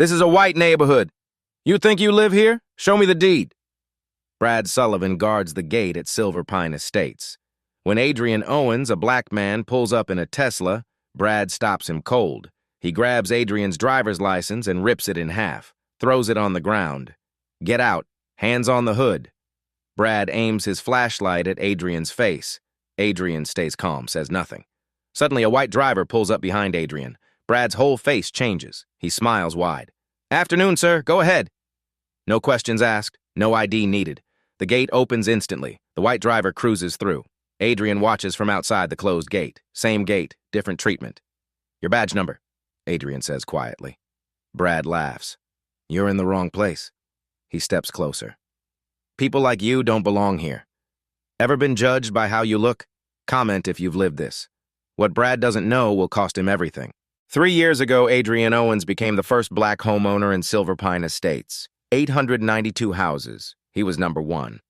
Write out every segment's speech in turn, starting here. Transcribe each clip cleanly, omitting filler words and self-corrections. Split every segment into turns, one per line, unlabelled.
This is a white neighborhood. You think you live here? Show me the deed. Brad Sullivan guards the gate at Silver Pine Estates. When Adrian Owens, a black man, pulls up in a Tesla, Brad stops him cold. He grabs Adrian's driver's license and rips it in half, throws it on the ground. Get out. Hands on the hood. Brad aims his flashlight at Adrian's face. Adrian stays calm, says nothing. Suddenly, a white driver pulls up behind Adrian. Brad's whole face changes. He smiles wide. Afternoon, sir. Go ahead. No questions asked. No ID needed. The gate opens instantly. The white driver cruises through. Adrian watches from outside the closed gate. Same gate, different treatment. Your badge number, Adrian says quietly. Brad laughs. You're in the wrong place. He steps closer. People like you don't belong here. Ever been judged by how you look? Comment if you've lived this. What Brad doesn't know will cost him everything. 3 years ago, Adrian Owens became the first black homeowner in Silver Pine Estates. 892 houses. He was number 1.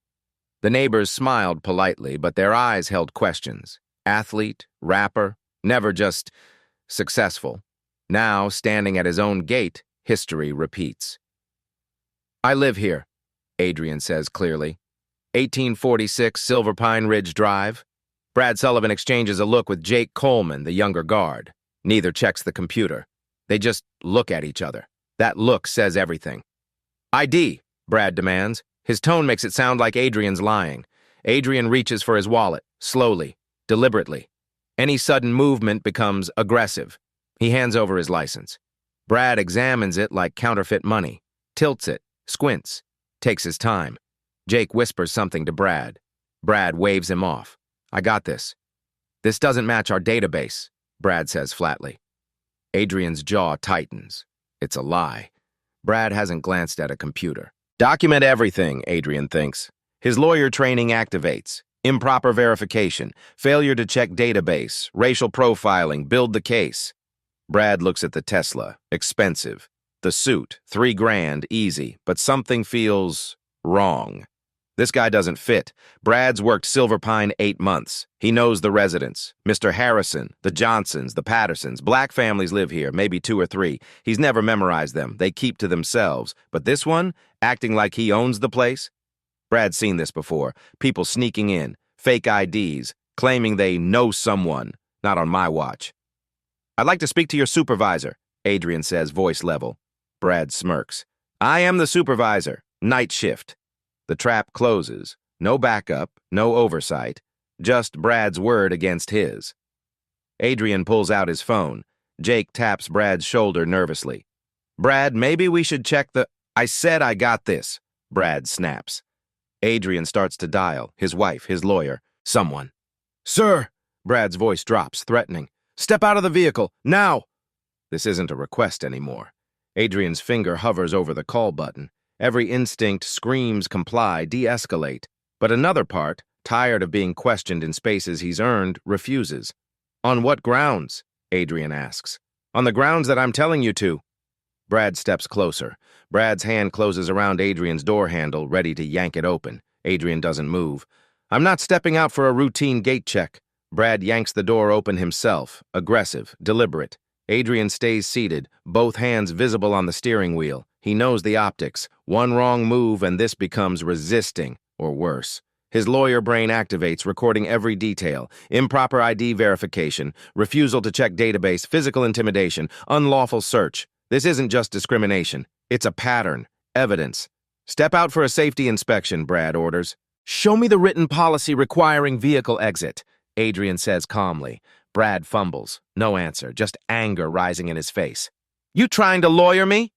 The neighbors smiled politely, but their eyes held questions. Athlete, rapper, never just successful. Now, standing at his own gate, history repeats. I live here, Adrian says clearly. 1846 Silver Pine Ridge Drive. Brad Sullivan exchanges a look with Jake Coleman, the younger guard. Neither checks the computer. They just look at each other. That look says everything. ID, Brad demands. His tone makes it sound like Adrian's lying. Adrian reaches for his wallet, slowly, deliberately. Any sudden movement becomes aggressive. He hands over his license. Brad examines it like counterfeit money, tilts it, squints, takes his time. Jake whispers something to Brad. Brad waves him off. I got this. This doesn't match our database, Brad says flatly. Adrian's jaw tightens. It's a lie. Brad hasn't glanced at a computer. Document everything, Adrian thinks. His lawyer training activates. Improper verification, failure to check database, racial profiling, build the case. Brad looks at the Tesla. Expensive. The suit, $3 grand, easy, but something feels wrong. This guy doesn't fit. Brad's worked Silver Pine 8 months. He knows the residents. Mr. Harrison, the Johnsons, the Pattersons. Black families live here, maybe 2 or 3. He's never memorized them. They keep to themselves. But this one, acting like he owns the place? Brad's seen this before. People sneaking in, fake IDs, claiming they know someone. Not on my watch. I'd like to speak to your supervisor, Adrian says, voice level. Brad smirks. I am the supervisor. Night shift. The trap closes. No backup, no oversight. Just Brad's word against his. Adrian pulls out his phone. Jake taps Brad's shoulder nervously. Brad, maybe we should check the... I said I got this, Brad snaps. Adrian starts to dial. His wife, his lawyer, someone. Sir! Brad's voice drops, threatening. Step out of the vehicle, now! This isn't a request anymore. Adrian's finger hovers over the call button. Every instinct screams comply, de-escalate. But another part, tired of being questioned in spaces he's earned, refuses. On what grounds? Adrian asks. On the grounds that I'm telling you to. Brad steps closer. Brad's hand closes around Adrian's door handle, ready to yank it open. Adrian doesn't move. I'm not stepping out for a routine gate check. Brad yanks the door open himself, aggressive, deliberate. Adrian stays seated, both hands visible on the steering wheel. He knows the optics. One wrong move and this becomes resisting, or worse. His lawyer brain activates, recording every detail. Improper ID verification, refusal to check database, physical intimidation, unlawful search. This isn't just discrimination. It's a pattern. Evidence. Step out for a safety inspection, Brad orders. Show me the written policy requiring vehicle exit, Adrian says calmly. Brad fumbles. No answer, just anger rising in his face. You trying to lawyer me?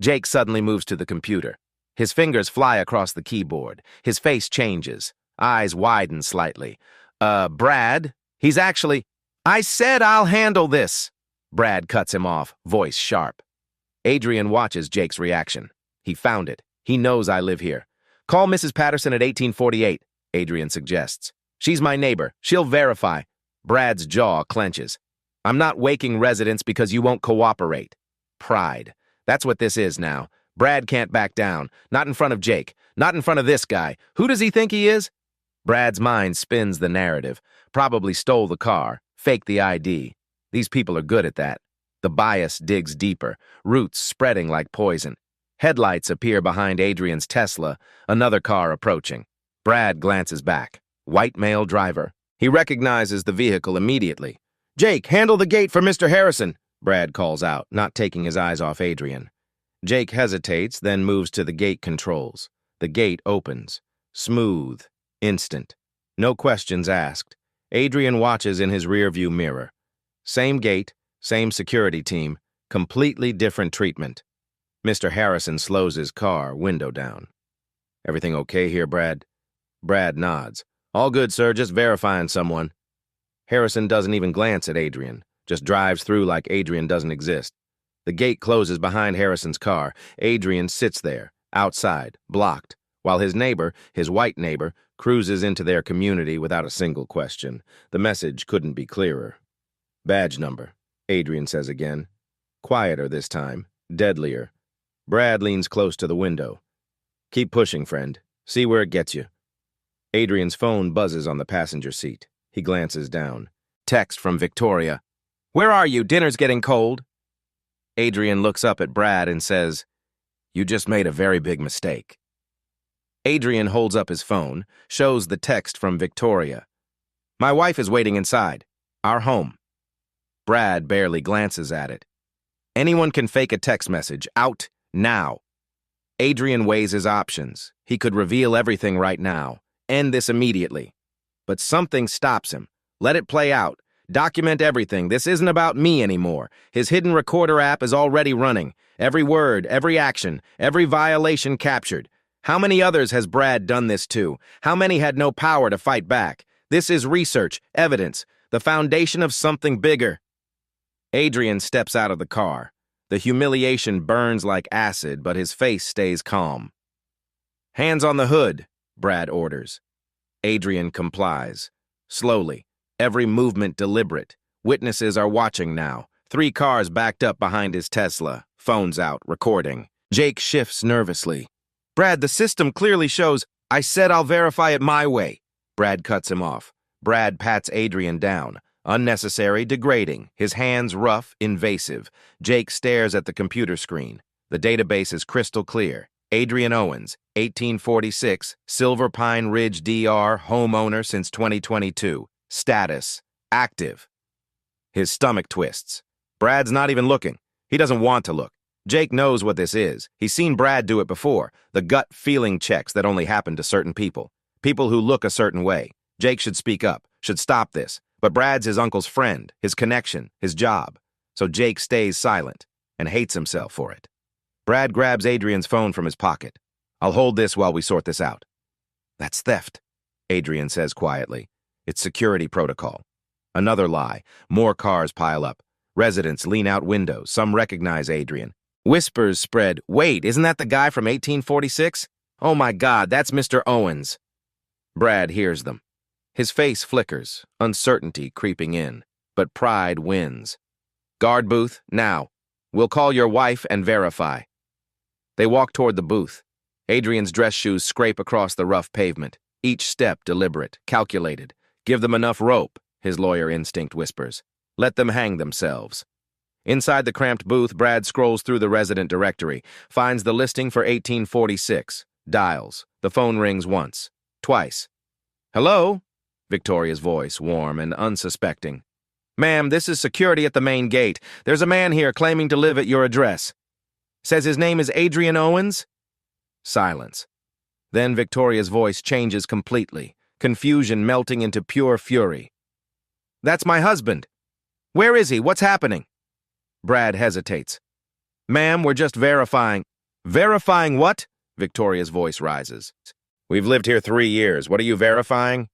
Jake suddenly moves to the computer. His fingers fly across the keyboard. His face changes. Eyes widen slightly. Brad? He's actually... I said I'll handle this. Brad cuts him off, voice sharp. Adrian watches Jake's reaction. He found it. He knows I live here. Call Mrs. Patterson at 1848, Adrian suggests. She's my neighbor. She'll verify. Brad's jaw clenches. I'm not waking residents because you won't cooperate. Pride. That's what this is now. Brad can't back down. Not in front of Jake. Not in front of this guy. Who does he think he is? Brad's mind spins the narrative. Probably stole the car. Faked the ID. These people are good at that. The bias digs deeper, roots spreading like poison. Headlights appear behind Adrian's Tesla, another car approaching. Brad glances back. White male driver. He recognizes the vehicle immediately. "Jake, handle the gate for Mr. Harrison," Brad calls out, not taking his eyes off Adrian. Jake hesitates, then moves to the gate controls. The gate opens. Smooth. Instant. No questions asked. Adrian watches in his rearview mirror. Same gate, same security team, completely different treatment. Mr. Harrison slows his car, window down. "Everything okay here, Brad?" Brad nods. "All good, sir, just verifying someone." Harrison doesn't even glance at Adrian, just drives through like Adrian doesn't exist. The gate closes behind Harrison's car. Adrian sits there, outside, blocked, while his neighbor, his white neighbor, cruises into their community without a single question. The message couldn't be clearer. "Badge number," Adrian says again. Quieter this time, deadlier. Brad leans close to the window. "Keep pushing, friend. See where it gets you." Adrian's phone buzzes on the passenger seat. He glances down. Text from Victoria. "Where are you? Dinner's getting cold." Adrian looks up at Brad and says, "You just made a very big mistake." Adrian holds up his phone, shows the text from Victoria. "My wife is waiting inside. Our home." Brad barely glances at it. Anyone can fake a text message. Out now. Adrian weighs his options. He could reveal everything right now. End this immediately. But something stops him. Let it play out. Document everything. This isn't about me anymore. His hidden recorder app is already running. Every word, every action, every violation captured. How many others has Brad done this to? How many had no power to fight back? This is research, evidence, the foundation of something bigger. Adrian steps out of the car. The humiliation burns like acid, but his face stays calm. "Hands on the hood," Brad orders. Adrian complies. Slowly, every movement deliberate. Witnesses are watching now. 3 cars backed up behind his Tesla. Phones out, recording. Jake shifts nervously. "Brad, the system clearly shows. I said I'll verify it my way." Brad cuts him off. Brad pats Adrian down. Unnecessary, degrading. His hands rough, invasive. Jake stares at the computer screen. The database is crystal clear. Adrian Owens, 1846, Silver Pine Ridge, DR, homeowner since 2022. Status, active. His stomach twists. Brad's not even looking. He doesn't want to look. Jake knows what this is. He's seen Brad do it before. The gut feeling checks that only happen to certain people. People who look a certain way. Jake should speak up, should stop this. But Brad's his uncle's friend, his connection, his job. So Jake stays silent and hates himself for it. Brad grabs Adrian's phone from his pocket. "I'll hold this while we sort this out." "That's theft," Adrian says quietly. "It's security protocol." Another lie. More cars pile up. Residents lean out windows. Some recognize Adrian. Whispers spread. "Wait, isn't that the guy from 1846? Oh my God, that's Mr. Owens." Brad hears them. His face flickers, uncertainty creeping in, but pride wins. "Guard booth, now. We'll call your wife and verify." They walk toward the booth. Adrian's dress shoes scrape across the rough pavement, each step deliberate, calculated. "Give them enough rope," his lawyer instinct whispers. "Let them hang themselves." Inside the cramped booth, Brad scrolls through the resident directory, finds the listing for 1846, dials. The phone rings once, twice. "Hello?" Victoria's voice, warm and unsuspecting. "Ma'am, this is security at the main gate. There's a man here claiming to live at your address. Says his name is Adrian Owens?" Silence. Then Victoria's voice changes completely, confusion melting into pure fury. "That's my husband. Where is he? What's happening?" Brad hesitates. "Ma'am, we're just verifying." "Verifying what?" Victoria's voice rises. "We've lived here 3 years. What are you verifying?"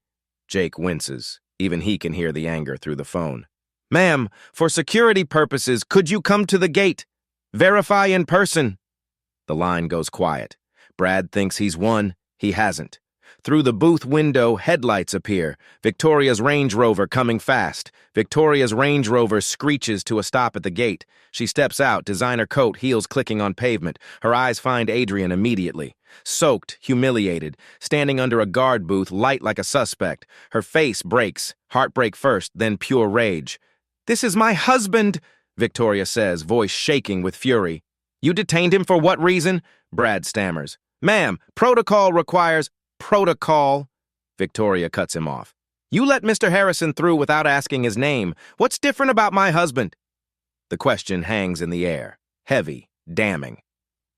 Jake winces. Even he can hear the anger through the phone. "Ma'am, for security purposes, could you come to the gate? Verify in person." The line goes quiet. Brad thinks he's won. He hasn't. Through the booth window, headlights appear. Victoria's Range Rover coming fast. Victoria's Range Rover screeches to a stop at the gate. She steps out, designer coat, heels clicking on pavement. Her eyes find Adrian immediately. Soaked, humiliated, standing under a guard booth, light like a suspect. Her face breaks, heartbreak first, then pure rage. "This is my husband!" Victoria says, voice shaking with fury. You detained him for what reason? Brad stammers. Ma'am, protocol requires... Protocol? Victoria cuts him off. You let Mr. Harrison through without asking his name. What's different about my husband? The question hangs in the air, heavy, damning.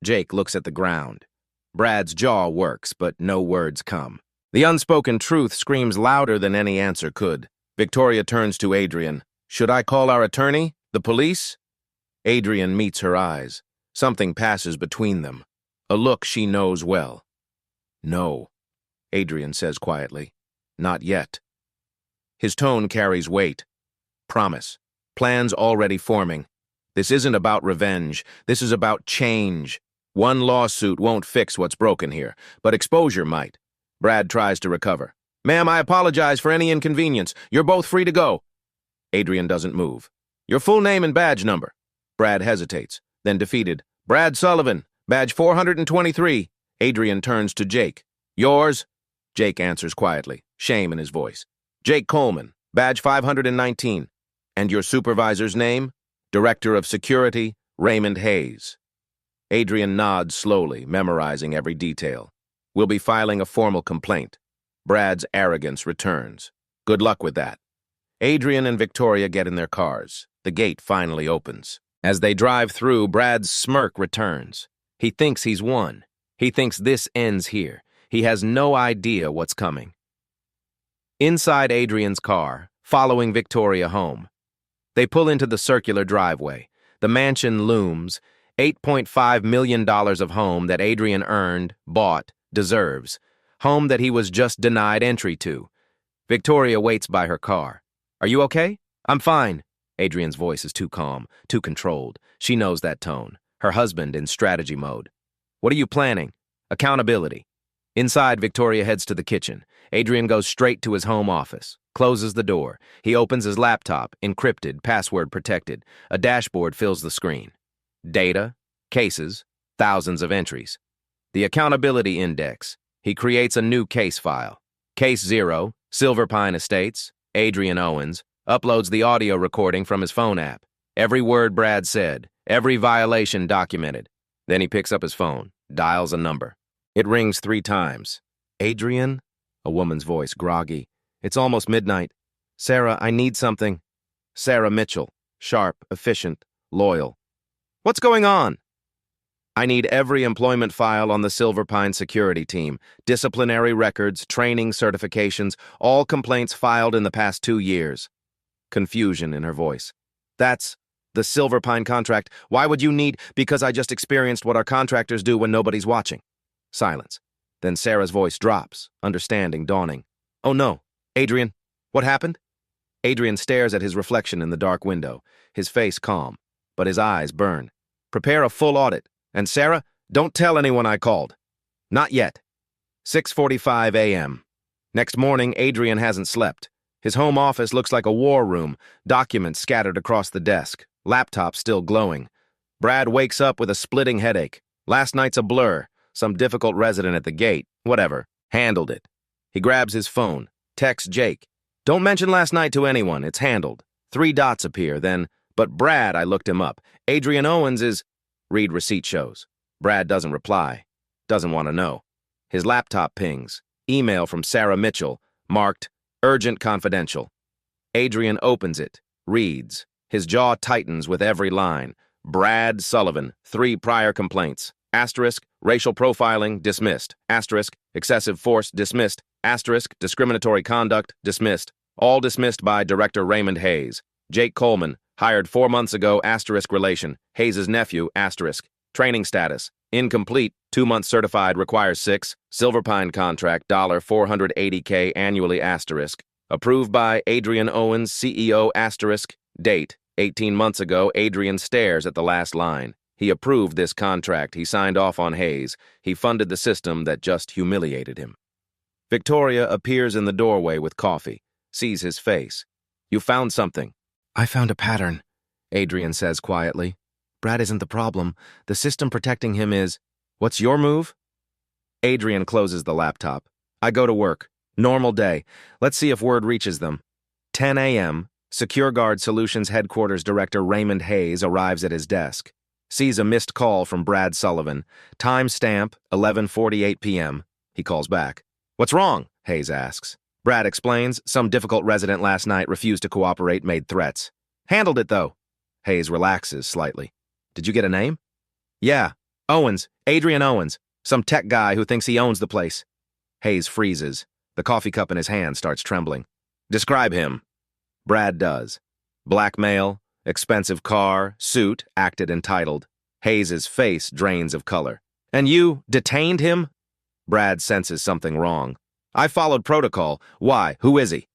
Jake looks at the ground. Brad's jaw works, but no words come. The unspoken truth screams louder than any answer could. Victoria turns to Adrian. Should I call our attorney? The police? Adrian meets her eyes. Something passes between them. A look she knows well. No, Adrian says quietly. Not yet. His tone carries weight. Promise. Plans already forming. This isn't about revenge. This is about change. One lawsuit won't fix what's broken here, but exposure might. Brad tries to recover. Ma'am, I apologize for any inconvenience. You're both free to go. Adrian doesn't move. Your full name and badge number. Brad hesitates, then defeated. Brad Sullivan, badge 423. Adrian turns to Jake. Yours? Jake answers quietly, shame in his voice. Jake Coleman, badge 519. And your supervisor's name? Director of Security, Raymond Hayes. Adrian nods slowly, memorizing every detail. We'll be filing a formal complaint. Brad's arrogance returns. Good luck with that. Adrian and Victoria get in their cars. The gate finally opens. As they drive through, Brad's smirk returns. He thinks he's won. He thinks this ends here. He has no idea what's coming. Inside Adrian's car, following Victoria home. They pull into the circular driveway. The mansion looms, $8.5 million of home that Adrian earned, bought, deserves. Home that he was just denied entry to. Victoria waits by her car. Are you okay? I'm fine. Adrian's voice is too calm, too controlled. She knows that tone. Her husband in strategy mode. What are you planning? Accountability. Inside, Victoria heads to the kitchen. Adrian goes straight to his home office, closes the door. He opens his laptop, encrypted, password protected. A dashboard fills the screen. Data, cases, thousands of entries. The accountability index. He creates a new case file. Case 0, Silver Pine Estates, Adrian Owens, uploads the audio recording from his phone app. Every word Brad said, every violation documented. Then he picks up his phone, dials a number. It rings 3 times. Adrian? A woman's voice, groggy. It's almost midnight. Sarah, I need something. Sarah Mitchell, sharp, efficient, loyal. What's going on? I need every employment file on the Silver Pine security team, disciplinary records, training certifications, all complaints filed in the past 2 years. Confusion in her voice. That's the Silver Pine contract. Why would you need? Because I just experienced what our contractors do when nobody's watching. Silence. Then Sarah's voice drops, understanding dawning. Oh no, Adrian, what happened? Adrian stares at his reflection in the dark window, his face calm, but his eyes burn. Prepare a full audit. And Sarah, don't tell anyone I called. Not yet. 6:45 a.m. Next morning, Adrian hasn't slept. His home office looks like a war room, documents scattered across the desk, laptop still glowing. Brad wakes up with a splitting headache. Last night's a blur. Some difficult resident at the gate. Whatever. Handled it. He grabs his phone. Texts Jake. Don't mention last night to anyone. It's handled. 3 dots appear, then, but Brad, I looked him up. Adrian Owens is... Read receipt shows. Brad doesn't reply. Doesn't want to know. His laptop pings. Email from Sarah Mitchell, marked Urgent Confidential. Adrian opens it. Reads. His jaw tightens with every line. Brad Sullivan, 3 prior complaints. Asterisk, racial profiling, dismissed. Asterisk, excessive force, dismissed. Asterisk, discriminatory conduct, dismissed. All dismissed by Director Raymond Hayes. Jake Coleman, hired 4 months ago, asterisk relation. Hayes' nephew, asterisk. Training status, incomplete, 2 months certified, requires 6. Silver Pine contract, $480K annually, asterisk. Approved by Adrian Owens, CEO, asterisk. Date, 18 months ago. Adrian stares at the last line. He approved this contract. He signed off on Hayes. He funded the system that just humiliated him. Victoria appears in the doorway with coffee, sees his face. You found something. I found a pattern, Adrian says quietly. Brad isn't the problem. The system protecting him is... What's your move? Adrian closes the laptop. I go to work. Normal day. Let's see if word reaches them. 10 a.m., Secure Guard Solutions Headquarters Director Raymond Hayes arrives at his desk, sees a missed call from Brad Sullivan, timestamp 11:48 p.m. He calls back. "What's wrong?" Hayes asks. Brad explains some difficult resident last night refused to cooperate, made threats. "Handled it, though." Hayes relaxes slightly. "Did you get a name?" "Yeah. Owens. Adrian Owens. Some tech guy who thinks he owns the place." Hayes freezes. The coffee cup in his hand starts trembling. "Describe him." Brad does. Black male, expensive car, suit, acted entitled. Hayes' face drains of color. "And you detained him?" Brad senses something wrong. "I followed protocol. Why? Who is he?"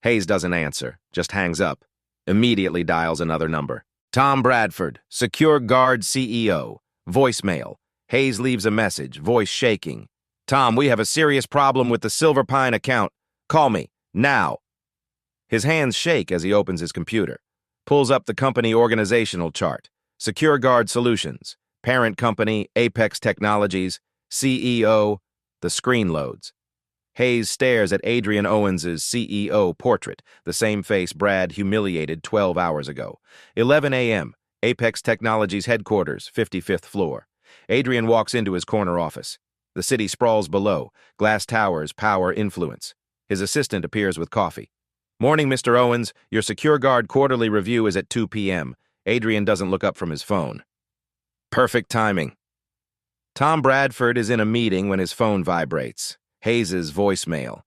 Hayes doesn't answer, just hangs up. Immediately dials another number. "Tom Bradford, Secure Guard CEO. Voicemail." Hayes leaves a message, voice shaking. "Tom, we have a serious problem with the Silver Pine account. Call me, now." His hands shake as he opens his computer. Pulls up the company organizational chart. Secure Guard Solutions. Parent company, Apex Technologies. CEO. The screen loads. Hayes stares at Adrian Owens' CEO portrait, the same face Brad humiliated 12 hours ago. 11 a.m., Apex Technologies headquarters, 55th floor. Adrian walks into his corner office. The city sprawls below, glass towers, power, influence. His assistant appears with coffee. "Morning, Mr. Owens. Your Secure Guard quarterly review is at 2 p.m. Adrian doesn't look up from his phone. Perfect timing. Tom Bradford is in a meeting when his phone vibrates. Hayes' voicemail.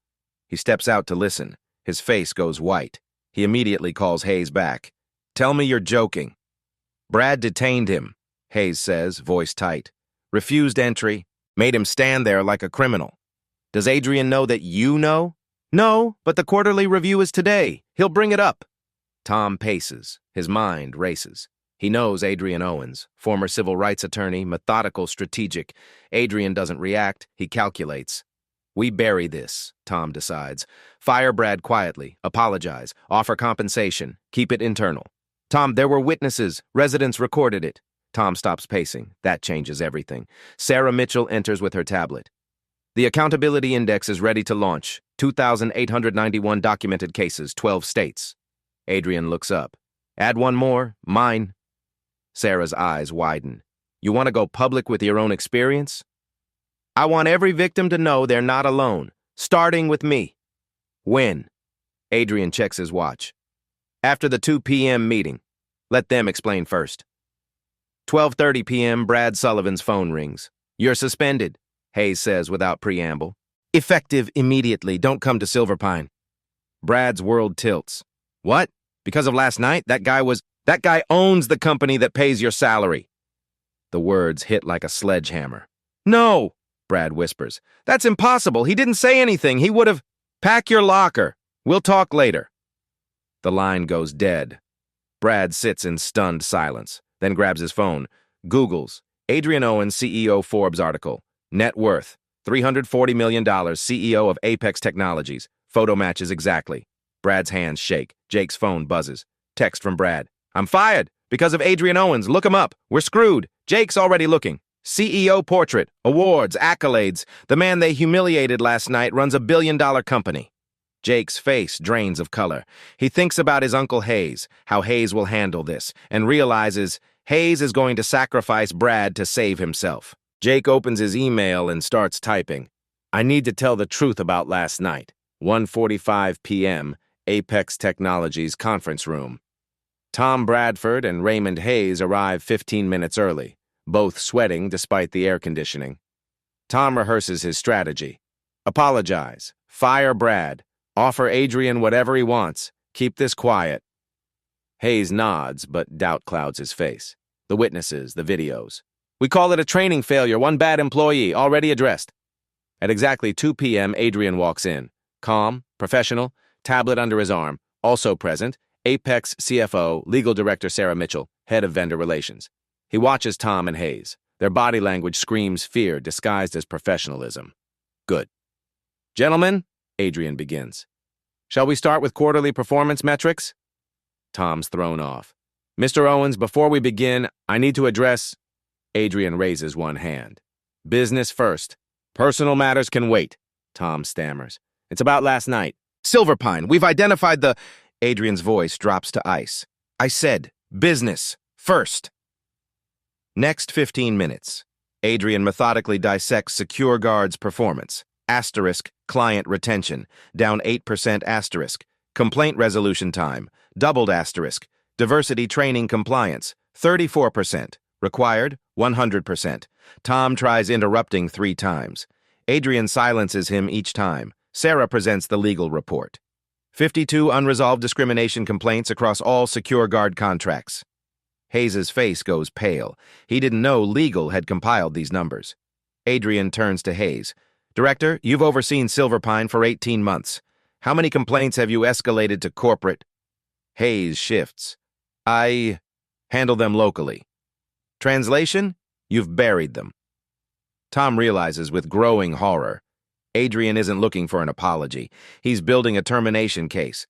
He steps out to listen. His face goes white. He immediately calls Hayes back. "Tell me you're joking." "Brad detained him," Hayes says, voice tight. "Refused entry. Made him stand there like a criminal." "Does Adrian know that you know?" "No, but the quarterly review is today. He'll bring it up." Tom paces. His mind races. He knows Adrian Owens, former civil rights attorney, methodical, strategic. Adrian doesn't react. He calculates. "We bury this," Tom decides. "Fire Brad quietly. Apologize. Offer compensation. Keep it internal." "Tom, there were witnesses. Residents recorded it." Tom stops pacing. That changes everything. Sarah Mitchell enters with her tablet. "The Accountability Index is ready to launch. 2,891 documented cases, 12 states. Adrian looks up. "Add one more. Mine." Sarah's eyes widen. "You want to go public with your own experience?" "I want every victim to know they're not alone, starting with me." "When?" Adrian checks his watch. "After the 2 p.m. meeting. Let them explain first." 12:30 p.m., Brad Sullivan's phone rings. "You're suspended," Hayes says without preamble. "Effective immediately. Don't come to Silver Pine." Brad's world tilts. "What? Because of last night? That guy owns the company that pays your salary." The words hit like a sledgehammer. "No," Brad whispers. "That's impossible. He didn't say anything. He would have—" "Pack your locker. We'll talk later." The line goes dead. Brad sits in stunned silence, then grabs his phone, Googles, Adrian Owens CEO Forbes article, net worth, $340 million, CEO of Apex Technologies. Photo matches exactly. Brad's hands shake. Jake's phone buzzes. Text from Brad. "I'm fired because of Adrian Owens. Look him up. We're screwed." Jake's already looking. CEO portrait, awards, accolades. The man they humiliated last night runs a billion-dollar company. Jake's face drains of color. He thinks about his Uncle Hayes, how Hayes will handle this, and realizes Hayes is going to sacrifice Brad to save himself. Jake opens his email and starts typing. "I need to tell the truth about last night. 1:45 p.m., Apex Technologies conference room." Tom Bradford and Raymond Hayes arrive 15 minutes early, both sweating despite the air conditioning. Tom rehearses his strategy. Apologize. Fire Brad. Offer Adrian whatever he wants. Keep this quiet. Hayes nods, but doubt clouds his face. The witnesses, the videos. "We call it a training failure. One bad employee, already addressed." At exactly 2 p.m., Adrian walks in. Calm, professional, tablet under his arm. Also present, Apex CFO, Legal Director Sarah Mitchell, Head of Vendor Relations. He watches Tom and Hayes. Their body language screams fear disguised as professionalism. "Good. Gentlemen," Adrian begins. "Shall we start with quarterly performance metrics?" Tom's thrown off. "Mr. Owens, before we begin, I need to address—" Adrian raises one hand. "Business first. Personal matters can wait," Tom stammers. "It's about last night. Silver Pine, we've identified the—" Adrian's voice drops to ice. I said, business, first. Next 15 minutes. Adrian methodically dissects Secure Guard's performance. Asterisk, client retention, down 8% asterisk. Complaint resolution time, doubled asterisk. Diversity training compliance, 34%. Required, 100%. Tom tries interrupting 3 times. Adrian silences him each time. Sarah presents the legal report. 52 unresolved discrimination complaints across all Secure Guard contracts. Hayes's face goes pale. He didn't know legal had compiled these numbers. Adrian turns to Hayes. Director, you've overseen Silver Pine for 18 months. How many complaints have you escalated to corporate? Hayes shifts. I handle them locally. Translation? You've buried them. Tom realizes with growing horror. Adrian isn't looking for an apology. He's building a termination case.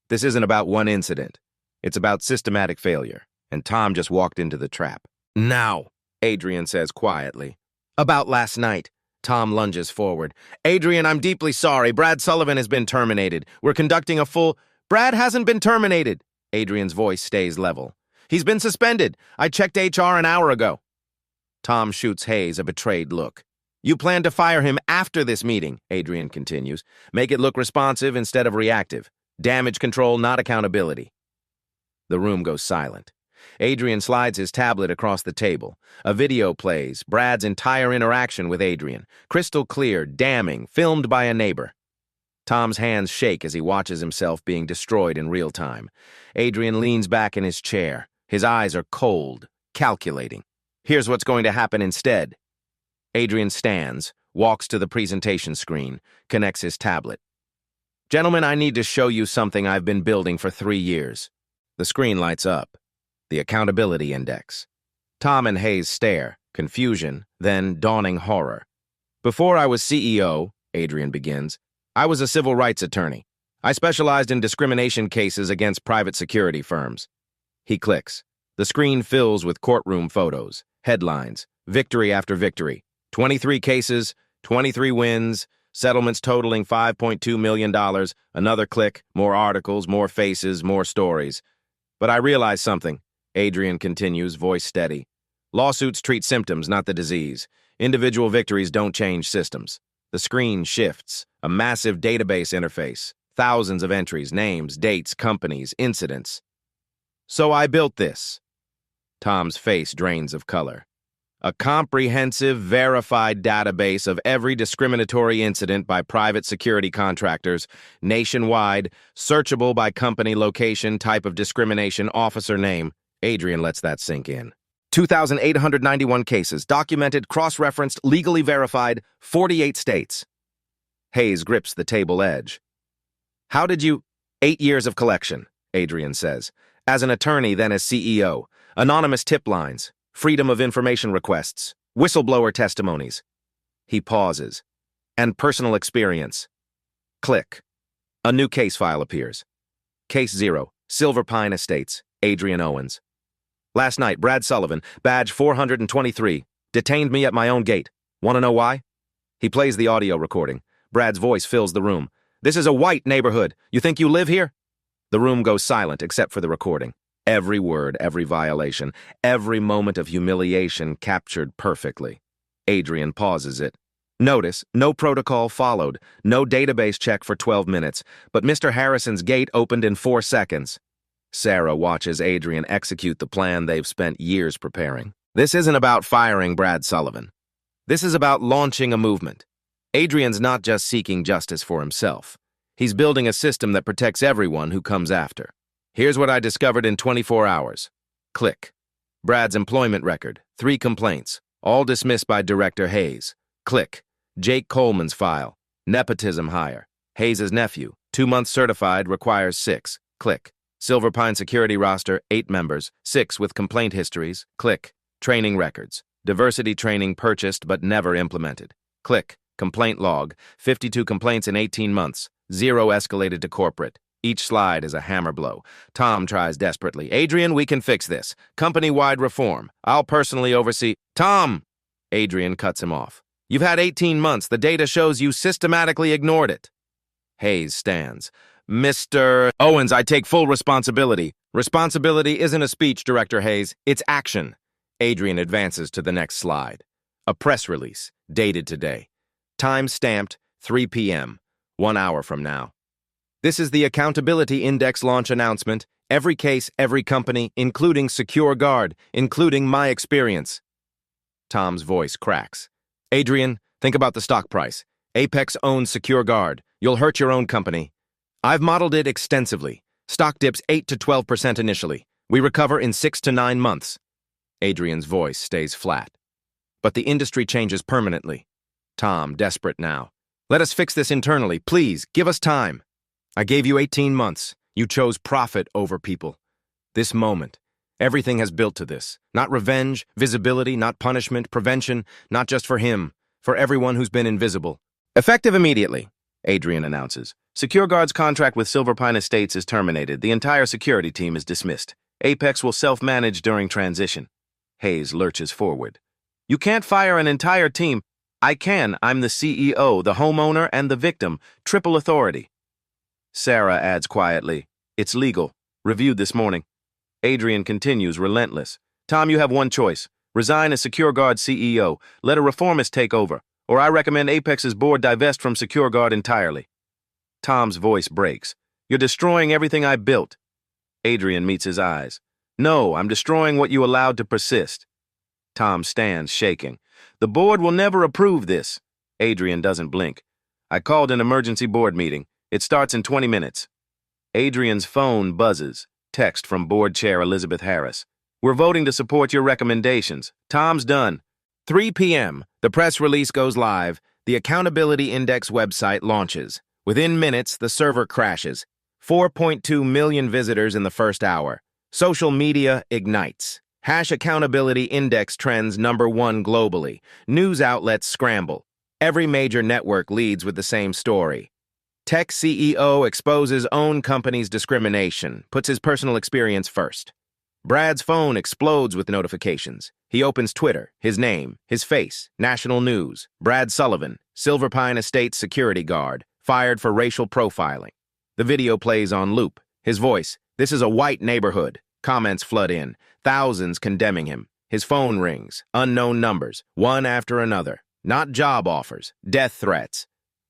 This isn't about one incident. It's about systematic failure. And Tom just walked into the trap. Now, Adrian says quietly. About last night. Tom lunges forward. Adrian, I'm deeply sorry. Brad Sullivan has been terminated. We're conducting a full... Brad hasn't been terminated. Adrian's voice stays level. He's been suspended. I checked HR an hour ago. Tom shoots Hayes a betrayed look. You plan to fire him after this meeting, Adrian continues. Make it look responsive instead of reactive. Damage control, not accountability. The room goes silent. Adrian slides his tablet across the table. A video plays, Brad's entire interaction with Adrian. Crystal clear, damning, filmed by a neighbor. Tom's hands shake as he watches himself being destroyed in real time. Adrian leans back in his chair. His eyes are cold, calculating. Here's what's going to happen instead. Adrian stands, walks to the presentation screen, connects his tablet. Gentlemen, I need to show you something I've been building for 3 years. The screen lights up. The accountability index. Tom and Hayes stare, confusion, then dawning horror. Before I was CEO, Adrian begins, I was a civil rights attorney. I specialized in discrimination cases against private security firms. He clicks. The screen fills with courtroom photos, headlines, victory after victory. 23 cases, 23 wins, settlements totaling $5.2 million. Another click, more articles, more faces, more stories. But I realized something. Adrian continues, voice steady. Lawsuits treat symptoms, not the disease. Individual victories don't change systems. The screen shifts, a massive database interface, thousands of entries, names, dates, companies, incidents. So I built this. Tom's face drains of color. A comprehensive, verified database of every discriminatory incident by private security contractors, nationwide, searchable by company location, type of discrimination, officer name. Adrian lets that sink in. 2,891 cases, documented, cross-referenced, legally verified, 48 states. Hayes grips the table edge. How did you... 8 years of collection, Adrian says. As an attorney, then as CEO. Anonymous tip lines. Freedom of information requests. Whistleblower testimonies. He pauses. And personal experience. Click. A new case file appears. Case 0, Silver Pine Estates, Adrian Owens. Last night, Brad Sullivan, badge 423, detained me at my own gate. Want to know why? He plays the audio recording. Brad's voice fills the room. This is a white neighborhood. You think you live here? The room goes silent except for the recording. Every word, every violation, every moment of humiliation captured perfectly. Adrian pauses it. Notice, no protocol followed, no database check for 12 minutes, but Mr. Harrison's gate opened in 4 seconds. Sarah watches Adrian execute the plan they've spent years preparing. This isn't about firing Brad Sullivan. This is about launching a movement. Adrian's not just seeking justice for himself. He's building a system that protects everyone who comes after. Here's what I discovered in 24 hours. Click. Brad's employment record, 3 complaints, all dismissed by Director Hayes. Click. Jake Coleman's file, nepotism hire. Hayes' nephew, 2 months certified, requires 6. Click. Silver Pine security roster, 8 members, 6 with complaint histories. Click. Training records. Diversity training purchased but never implemented. Click. Complaint log. 52 complaints in 18 months. 0 escalated to corporate. Each slide is a hammer blow. Tom tries desperately. Adrian, we can fix this. Company-wide reform. I'll personally oversee... Tom! Adrian cuts him off. You've had 18 months. The data shows you systematically ignored it. Hayes stands. Mr. Owens, I take full responsibility. Responsibility isn't a speech, Director Hayes. It's action. Adrian advances to the next slide. A press release, dated today. Time stamped 3 p.m., 1 hour from now. This is the Accountability Index launch announcement. Every case, every company, including Secure Guard, including my experience. Tom's voice cracks. Adrian, think about the stock price. Apex owns Secure Guard. You'll hurt your own company. I've modeled it extensively. Stock dips 8 to 12% initially. We recover in 6 to 9 months. Adrian's voice stays flat. But the industry changes permanently. Tom, desperate now. Let us fix this internally. Please, give us time. I gave you 18 months. You chose profit over people. This moment, everything has built to this. Not revenge, visibility, not punishment, prevention, not just for him, for everyone who's been invisible. Effective immediately, Adrian announces. Secure Guard's contract with Silver Pine Estates is terminated. The entire security team is dismissed. Apex will self-manage during transition. Hayes lurches forward. You can't fire an entire team. I can. I'm the CEO, the homeowner, and the victim. Triple authority. Sarah adds quietly, it's legal. Reviewed this morning. Adrian continues, relentless. Tom, you have one choice. Resign as Secure Guard CEO. Let a reformist take over. Or I recommend Apex's board divest from Secure Guard entirely. Tom's voice breaks. You're destroying everything I built. Adrian meets his eyes. No, I'm destroying what you allowed to persist. Tom stands, shaking. The board will never approve this. Adrian doesn't blink. I called an emergency board meeting. It starts in 20 minutes. Adrian's phone buzzes. Text from board chair Elizabeth Harris. We're voting to support your recommendations. Tom's done. 3 p.m. The press release goes live. The Accountability Index website launches. Within minutes, the server crashes. 4.2 million visitors in the first hour. Social media ignites. Accountability Index trends #1 globally. News outlets scramble. Every major network leads with the same story. Tech CEO exposes own company's discrimination, puts his personal experience first. Brad's phone explodes with notifications. He opens Twitter, his name, his face, national news. Brad Sullivan, Silver Pine Estates security guard, fired for racial profiling. The video plays on loop. His voice, this is a white neighborhood. Comments flood in, thousands condemning him. His phone rings, unknown numbers, one after another. Not job offers, death threats.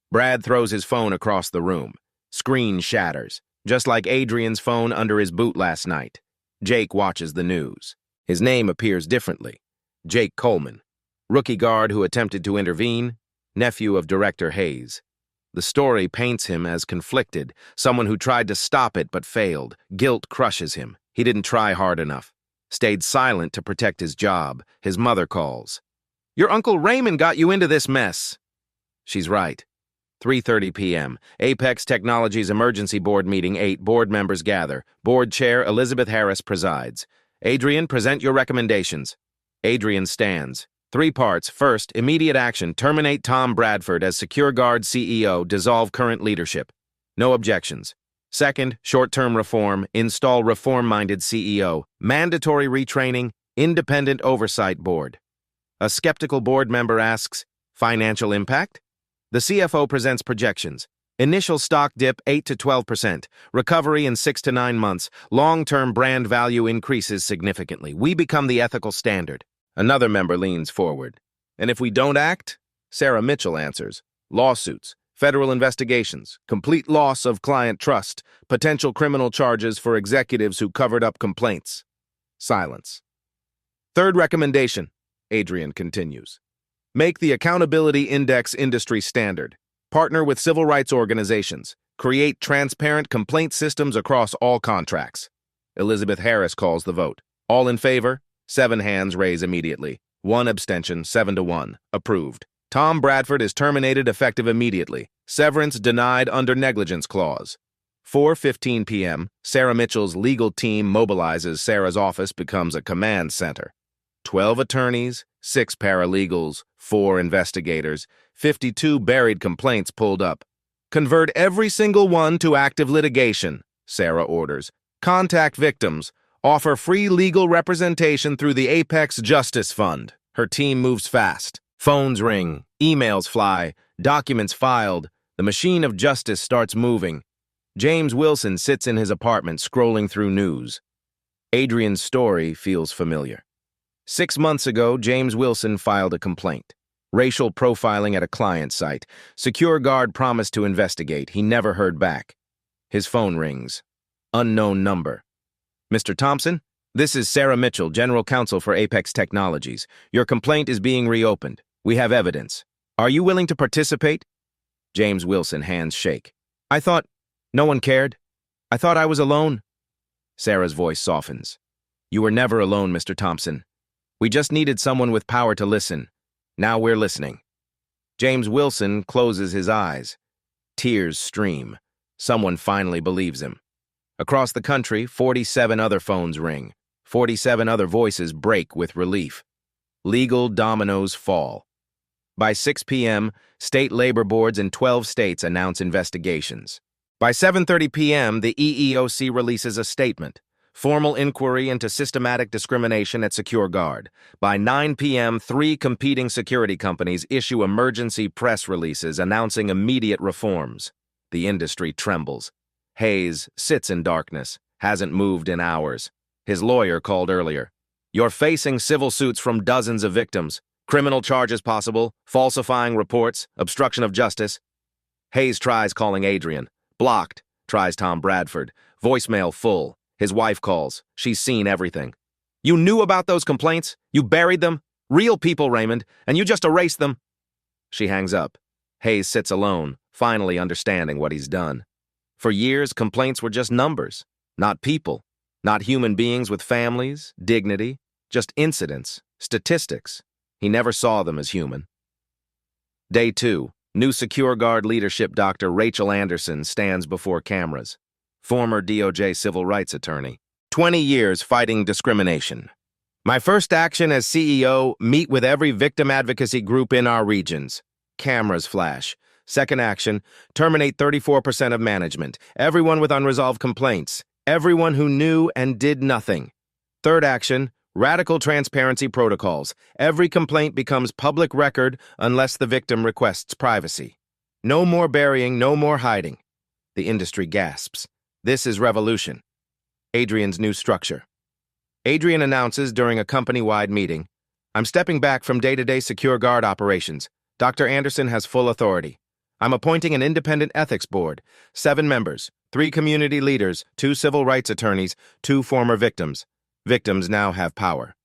Brad throws his phone across the room. Screen shatters, just like Adrian's phone under his boot last night. Jake watches the news. His name appears differently. Jake Coleman. Rookie guard who attempted to intervene, nephew of Director Hayes. The story paints him as conflicted, someone who tried to stop it but failed. Guilt crushes him. He didn't try hard enough. Stayed silent to protect his job. His mother calls. Your Uncle Raymond got you into this mess. She's right. 3:30 p.m. Apex Technologies Emergency Board Meeting 8. Board members gather. Board Chair Elizabeth Harris presides. Adrian, present your recommendations. Adrian stands. 3 parts. First, immediate action. Terminate Tom Bradford as Secure Guard CEO. Dissolve current leadership. No objections. Second, short-term reform. Install reform-minded CEO. Mandatory retraining. Independent oversight board. A skeptical board member asks, financial impact? The CFO presents projections. Initial stock dip 8 to 12%. Recovery in 6 to 9 months. Long-term brand value increases significantly. We become the ethical standard. Another member leans forward. And if we don't act? Sarah Mitchell answers. Lawsuits, federal investigations, complete loss of client trust, potential criminal charges for executives who covered up complaints. Silence. Third recommendation, Adrian continues. Make the Accountability Index industry standard. Partner with civil rights organizations. Create transparent complaint systems across all contracts. Elizabeth Harris calls the vote. All in favor? 7 hands raise immediately. 1 abstention, 7 to 1. Approved. Tom Bradford is terminated effective immediately. Severance denied under negligence clause. 4:15 p.m., Sarah Mitchell's legal team mobilizes. Sarah's office becomes a command center. 12 attorneys, 6 paralegals, 4 investigators, 52 buried complaints pulled up. Convert every single one to active litigation, Sarah orders. Contact victims. Offer free legal representation through the Apex Justice Fund. Her team moves fast. Phones ring, emails fly, documents filed. The machine of justice starts moving. James Wilson sits in his apartment scrolling through news. Adrian's story feels familiar. 6 months ago, James Wilson filed a complaint. Racial profiling at a client site. Secure guard promised to investigate. He never heard back. His phone rings. Unknown number. Mr. Thompson, this is Sarah Mitchell, General Counsel for Apex Technologies. Your complaint is being reopened. We have evidence. Are you willing to participate? James Wilson, hands shake. I thought no one cared. I thought I was alone. Sarah's voice softens. You were never alone, Mr. Thompson. We just needed someone with power to listen. Now we're listening. James Wilson closes his eyes. Tears stream. Someone finally believes him. Across the country, 47 other phones ring. 47 other voices break with relief. Legal dominoes fall. By 6 p.m., state labor boards in 12 states announce investigations. By 7:30 p.m., the EEOC releases a statement. Formal inquiry into systematic discrimination at Secure Guard. By 9 p.m., 3 competing security companies issue emergency press releases announcing immediate reforms. The industry trembles. Hayes sits in darkness, hasn't moved in hours. His lawyer called earlier. You're facing civil suits from dozens of victims. Criminal charges possible, falsifying reports, obstruction of justice. Hayes tries calling Adrian. Blocked. Tries Tom Bradford. Voicemail full. His wife calls. She's seen everything. You knew about those complaints? You buried them? Real people, Raymond, and you just erased them? She hangs up. Hayes sits alone, finally understanding what he's done. For years, complaints were just numbers, not people, not human beings with families, dignity, just incidents, statistics. He never saw them as human. Day 2. New Secure Guard leadership Dr. Rachel Anderson stands before cameras. Former DOJ civil rights attorney. 20 years fighting discrimination. My first action as CEO, meet with every victim advocacy group in our regions. Cameras flash. Second action, terminate 34% of management. Everyone with unresolved complaints. Everyone who knew and did nothing. Third action, radical transparency protocols. Every complaint becomes public record unless the victim requests privacy. No more burying, no more hiding. The industry gasps. This is revolution. Adrian's new structure. Adrian announces during a company-wide meeting, I'm stepping back from day-to-day Secure Guard operations. Dr. Anderson has full authority. I'm appointing an independent ethics board, 7 members, 3 community leaders, 2 civil rights attorneys, 2 former victims. Victims now have power.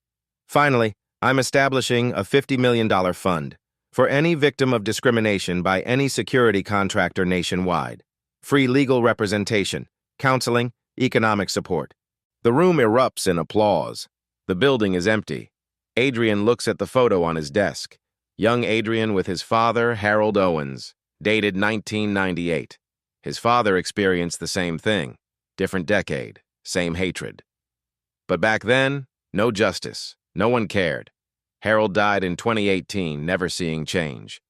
Finally, I'm establishing a $50 million fund for any victim of discrimination by any security contractor nationwide. Free legal representation, counseling, economic support. The room erupts in applause. The building is empty. Adrian looks at the photo on his desk. Young Adrian with his father, Harold Owens, dated 1998. His father experienced the same thing. Different decade, same hatred. But back then, no justice. No one cared. Harold died in 2018, never seeing change.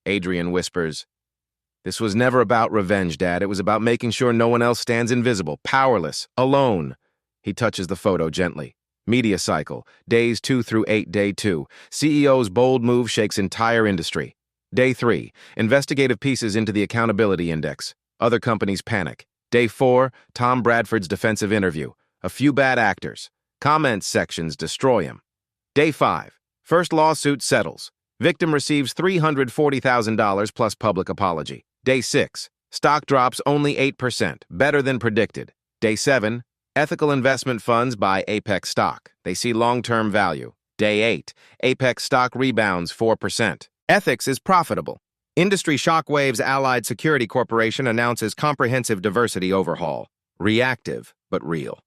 Adrian whispers, This was never about revenge, Dad. It was about making sure no one else stands invisible, powerless, alone. He touches the photo gently. Media cycle, days 2 through 8, day 2. CEO's bold move shakes entire industry. Day 3, investigative pieces into the accountability index. Other companies panic. Day 4, Tom Bradford's defensive interview. A few bad actors. Comments sections destroy him. Day 5, first lawsuit settles. Victim receives $340,000 plus public apology. Day 6, stock drops only 8%, better than predicted. Day 7, ethical investment funds buy Apex stock. They see long-term value. Day 8, Apex stock rebounds 4%. Ethics is profitable. Industry shockwaves Allied Security Corporation announces comprehensive diversity overhaul. Reactive, but real.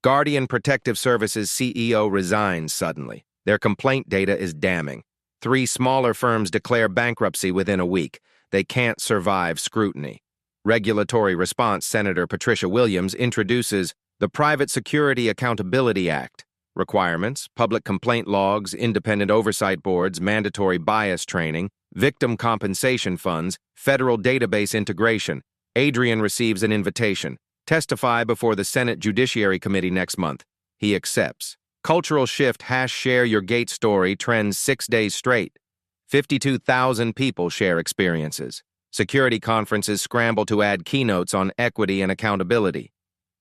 Guardian Protective Services CEO resigns suddenly. Their complaint data is damning. 3 smaller firms declare bankruptcy within a week. They can't survive scrutiny. Regulatory response Senator Patricia Williams introduces the Private Security Accountability Act. Requirements, public complaint logs, independent oversight boards, mandatory bias training, victim compensation funds, federal database integration. Adrian receives an invitation. Testify before the Senate Judiciary Committee next month. He accepts. Cultural shift #share your gate story trends 6 days straight. 52,000 people share experiences. Security conferences scramble to add keynotes on equity and accountability.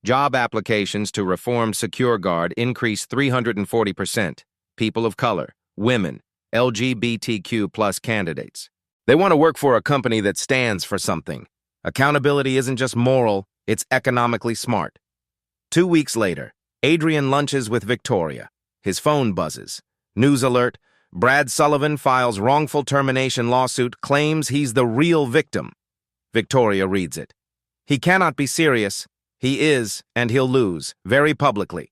Job applications to reformed Secure Guard increase 340%. People of color, women, LGBTQ plus candidates. They want to work for a company that stands for something. Accountability isn't just moral, it's economically smart. 2 weeks later, Adrian lunches with Victoria. His phone buzzes. News alert: Brad Sullivan files wrongful termination lawsuit, claims he's the real victim. Victoria reads it. He cannot be serious. He is, and he'll lose, very publicly.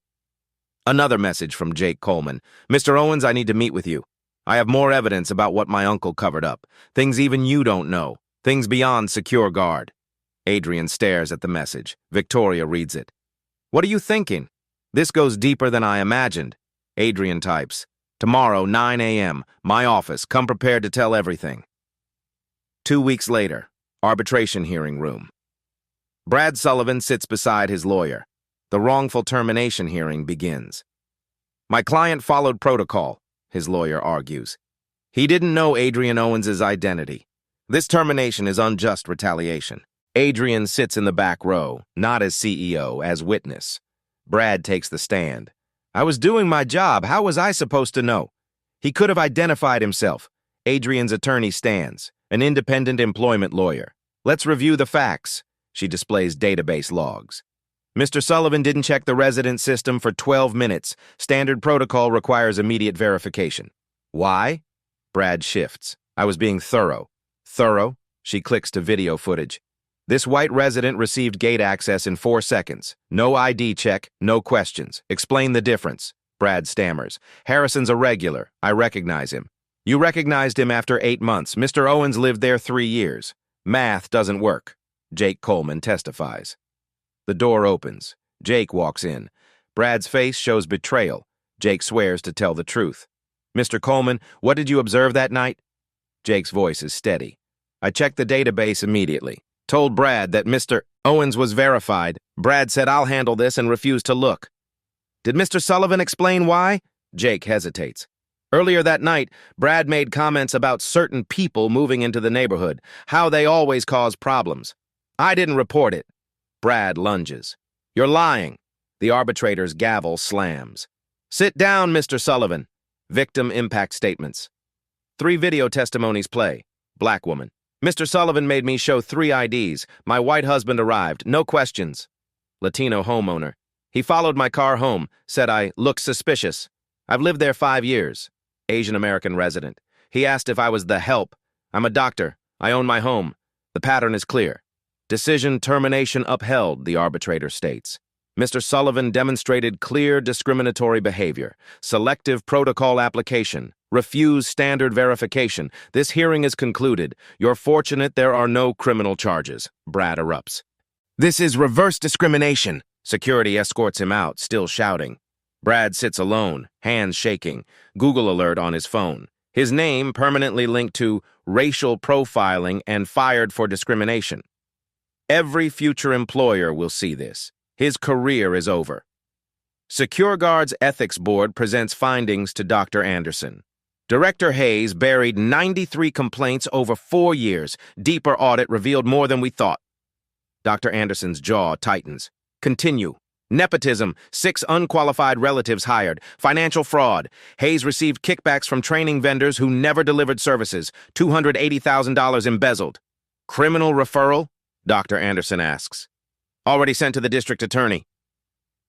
Another message from Jake Coleman. Mr. Owens, I need to meet with you. I have more evidence about what my uncle covered up. Things even you don't know. Things beyond Secure Guard. Adrian stares at the message. Victoria reads it. What are you thinking? This goes deeper than I imagined. Adrian types. Tomorrow, 9 a.m., my office. Come prepared to tell everything. 2 weeks later, arbitration hearing room. Brad Sullivan sits beside his lawyer. The wrongful termination hearing begins. My client followed protocol, his lawyer argues. He didn't know Adrian Owens' identity. This termination is unjust retaliation. Adrian sits in the back row, not as CEO, as witness. Brad takes the stand. I was doing my job. How was I supposed to know? He could have identified himself. Adrian's attorney stands, an independent employment lawyer. Let's review the facts. She displays database logs. Mr. Sullivan didn't check the resident system for 12 minutes. Standard protocol requires immediate verification. Why? Brad shifts. I was being thorough. Thorough? She clicks to video footage. This white resident received gate access in 4 seconds. No ID check, no questions. Explain the difference. Brad stammers. Harrison's a regular. I recognize him. You recognized him after 8 months. Mr. Owens lived there 3 years. Math doesn't work. Jake Coleman testifies. The door opens. Jake walks in. Brad's face shows betrayal. Jake swears to tell the truth. Mr. Coleman, what did you observe that night? Jake's voice is steady. I checked the database immediately. Told Brad that Mr. Owens was verified. Brad said I'll handle this and refused to look. Did Mr. Sullivan explain why? Jake hesitates. Earlier that night, Brad made comments about certain people moving into the neighborhood, how they always cause problems. I didn't report it. Brad lunges. You're lying. The arbitrator's gavel slams. Sit down, Mr. Sullivan. Victim impact statements. 3 video testimonies play. Black woman. Mr. Sullivan made me show 3 IDs. My white husband arrived. No questions. Latino homeowner. He followed my car home, said I looked suspicious. I've lived there 5 years. Asian American resident. He asked if I was the help. I'm a doctor. I own my home. The pattern is clear. Decision termination upheld, the arbitrator states. Mr. Sullivan demonstrated clear discriminatory behavior, selective protocol application, refused standard verification. This hearing is concluded. You're fortunate there are no criminal charges. Brad erupts. This is reverse discrimination. Security escorts him out, still shouting. Brad sits alone, hands shaking, Google alert on his phone. His name permanently linked to racial profiling and fired for discrimination. Every future employer will see this. His career is over. Secure Guard's ethics board presents findings to Dr. Anderson. Director Hayes buried 93 complaints over 4 years. Deeper audit revealed more than we thought. Dr. Anderson's jaw tightens. Continue. Nepotism, 6 unqualified relatives hired. Financial fraud. Hayes received kickbacks from training vendors who never delivered services. $280,000 embezzled. Criminal referral? Dr. Anderson asks. Already sent to the district attorney.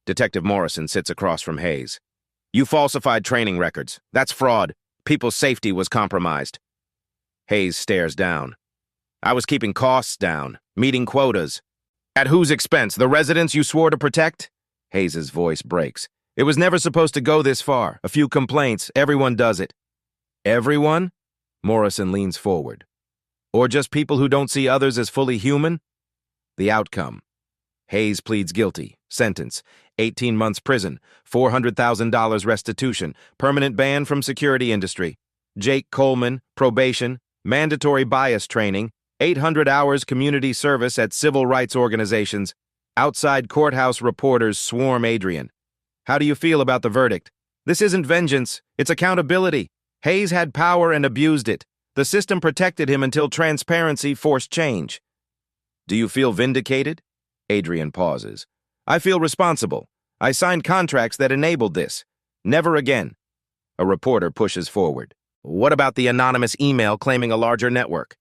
Detective Morrison sits across from Hayes. You falsified training records. That's fraud. People's safety was compromised. Hayes stares down. I was keeping costs down, meeting quotas. At whose expense? The residents you swore to protect? Hayes' voice breaks. It was never supposed to go this far. A few complaints. Everyone does it. Everyone? Morrison leans forward. Or just people who don't see others as fully human? The outcome. Hayes pleads guilty. Sentence. 18 months prison. $400,000 restitution. Permanent ban from security industry. Jake Coleman. Probation. Mandatory bias training. 800 hours community service at civil rights organizations. Outside courthouse reporters swarm Adrian. How do you feel about the verdict? This isn't vengeance. It's accountability. Hayes had power and abused it. The system protected him until transparency forced change. Do you feel vindicated? Adrian pauses. I feel responsible. I signed contracts that enabled this. Never again. A reporter pushes forward. What about the anonymous email claiming a larger network?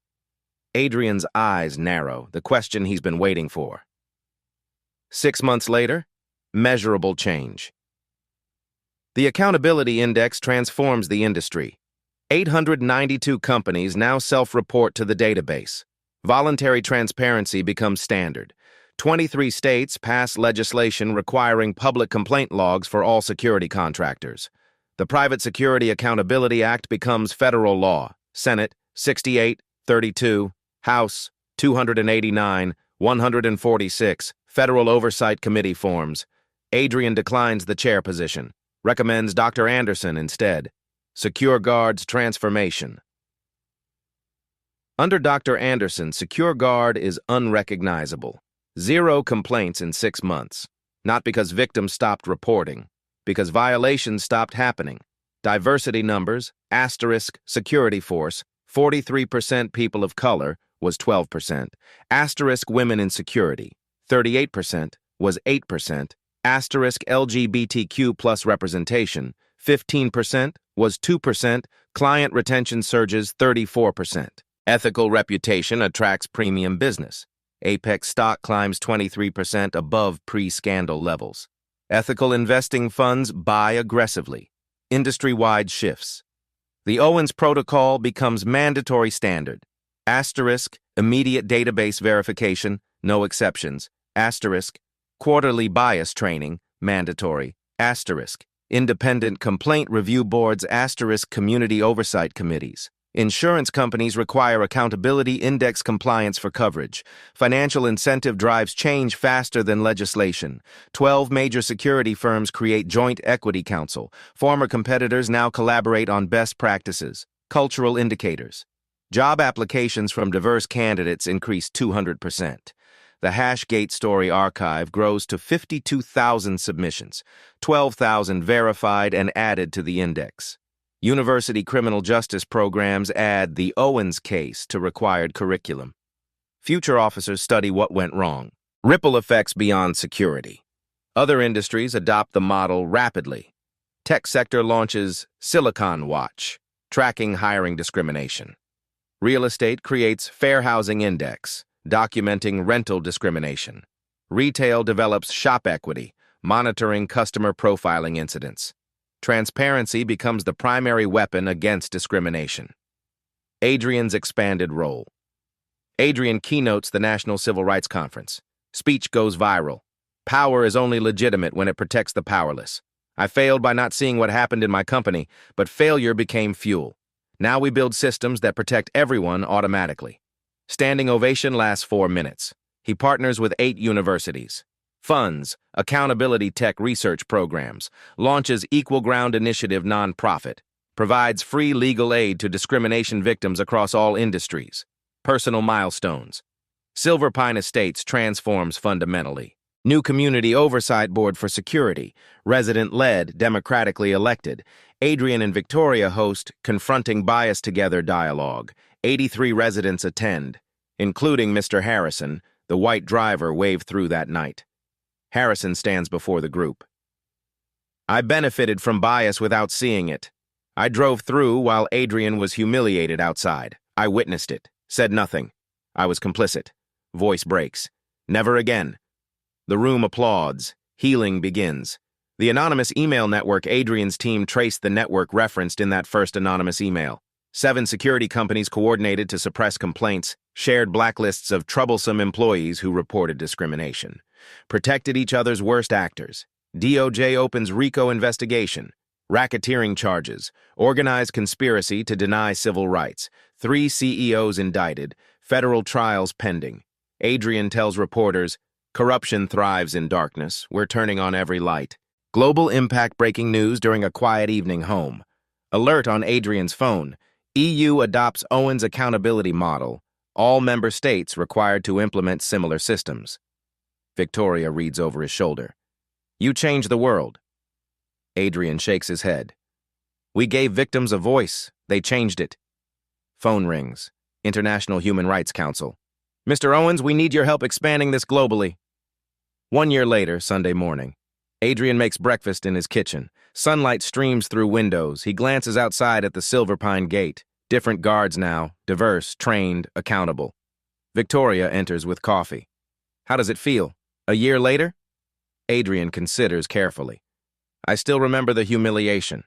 Adrian's eyes narrow, the question he's been waiting for. 6 months later, measurable change. The Accountability Index transforms the industry. 892 companies now self-report to the database. Voluntary transparency becomes standard. 23 states pass legislation requiring public complaint logs for all security contractors. The Private Security Accountability Act becomes federal law. Senate 68-32, House 289, 146, Federal Oversight Committee forms. Adrian declines the chair position, recommends Dr. Anderson instead. Secure Guard's transformation. Under Dr. Anderson, Secure Guard is unrecognizable. 0 complaints in 6 months. Not because victims stopped reporting, because violations stopped happening. Diversity numbers, asterisk, security force, 43% people of color was 12%. Asterisk women in security, 38% was 8%. Asterisk LGBTQ plus representation, 15% was 2%. Client retention surges 34%. Ethical reputation attracts premium business. Apex stock climbs 23% above pre-scandal levels. Ethical investing funds buy aggressively. Industry-wide shifts. The Owens Protocol becomes mandatory standard. Asterisk, immediate database verification, no exceptions. Asterisk, quarterly bias training, mandatory. Asterisk, independent complaint review boards. Asterisk, community oversight committees. Insurance companies require accountability index compliance for coverage. Financial incentive drives change faster than legislation. 12 major security firms create joint equity council. Former competitors now collaborate on best practices. Cultural indicators. Job applications from diverse candidates increase 200%. The Hashgate story archive grows to 52,000 submissions, 12,000 verified and added to the index. University criminal justice programs add the Owens case to required curriculum. Future officers study what went wrong. Ripple effects beyond security. Other industries adopt the model rapidly. Tech sector launches Silicon Watch, tracking hiring discrimination. Real estate creates Fair Housing Index, documenting rental discrimination. Retail develops Shop Equity, monitoring customer profiling incidents. Transparency becomes the primary weapon against discrimination. Adrian's expanded role. Adrian keynotes the National Civil Rights Conference. Speech goes viral. Power is only legitimate when it protects the powerless. I failed by not seeing what happened in my company, but failure became fuel. Now we build systems that protect everyone automatically. Standing ovation lasts 4 minutes. He partners with 8 universities. Funds, accountability tech research programs, launches Equal Ground Initiative nonprofit, provides free legal aid to discrimination victims across all industries. Personal milestones. Silver Pine Estates transforms fundamentally. New Community Oversight Board for Security, resident-led, democratically elected. Adrian and Victoria host Confronting Bias Together dialogue. 83 residents attend, including Mr. Harrison, the white driver waved through that night. Harrison stands before the group. I benefited from bias without seeing it. I drove through while Adrian was humiliated outside. I witnessed it, said nothing. I was complicit. Voice breaks. Never again. The room applauds. Healing begins. The anonymous email network. Adrian's team traced the network referenced in that first anonymous email. 7 security companies coordinated to suppress complaints, shared blacklists of troublesome employees who reported discrimination, protected each other's worst actors. DOJ opens RICO investigation, racketeering charges, organized conspiracy to deny civil rights, 3 CEOs indicted, federal trials pending. Adrian tells reporters, corruption thrives in darkness, we're turning on every light. Global impact breaking news during a quiet evening home. Alert on Adrian's phone. EU adopts Owens accountability model. All member states required to implement similar systems. Victoria reads over his shoulder. You changed the world. Adrian shakes his head. We gave victims a voice. They changed it. Phone rings. International Human Rights Council. Mr. Owens, we need your help expanding this globally. 1 year later, Sunday morning. Adrian makes breakfast in his kitchen. Sunlight streams through windows. He glances outside at the Silver Pine gate. Different guards now, diverse, trained, accountable. Victoria enters with coffee. How does it feel? A year later? Adrian considers carefully. I still remember the humiliation,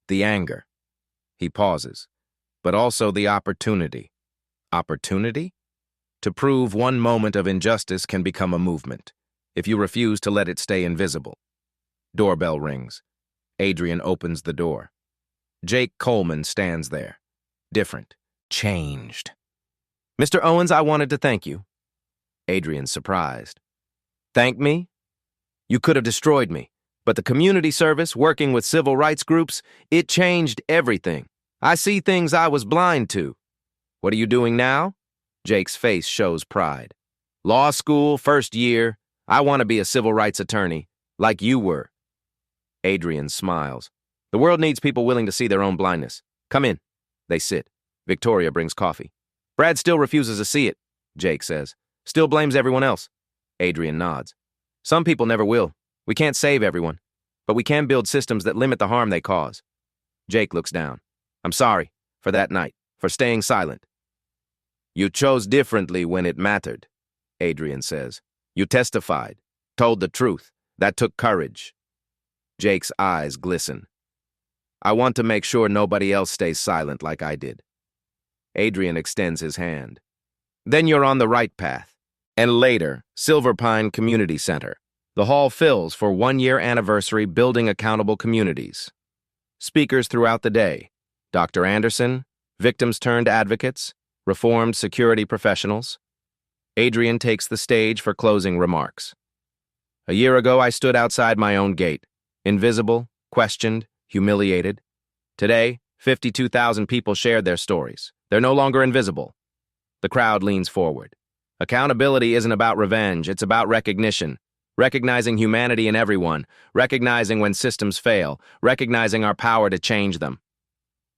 the anger. He pauses. But also the opportunity. Opportunity? To prove one moment of injustice can become a movement, if you refuse to let it stay invisible. Doorbell rings. Adrian opens the door. Jake Coleman stands there. Different. Changed. Mr. Owens, I wanted to thank you. Adrian's surprised. Thank me? You could have destroyed me, but the community service, working with civil rights groups, it changed everything. I see things I was blind to. What are you doing now? Jake's face shows pride. Law school, first year. I want to be a civil rights attorney, like you were. Adrian smiles. The world needs people willing to see their own blindness. Come in. They sit. Victoria brings coffee. Brad still refuses to see it, Jake says. Still blames everyone else. Adrian nods. Some people never will. We can't save everyone, but we can build systems that limit the harm they cause. Jake looks down. I'm sorry for that night, for staying silent. You chose differently when it mattered, Adrian says. You testified, told the truth. That took courage. Jake's eyes glisten. I want to make sure nobody else stays silent like I did. Adrian extends his hand. Then you're on the right path. And later, Silver Pine Community Center. The hall fills for 1-year anniversary building accountable communities. Speakers throughout the day. Dr. Anderson, victims-turned-advocates, reformed security professionals. Adrian takes the stage for closing remarks. A year ago, I stood outside my own gate, invisible, questioned, humiliated. Today, 52,000 people shared their stories. They're no longer invisible. The crowd leans forward. Accountability isn't about revenge, it's about recognition. Recognizing humanity in everyone, recognizing when systems fail, recognizing our power to change them.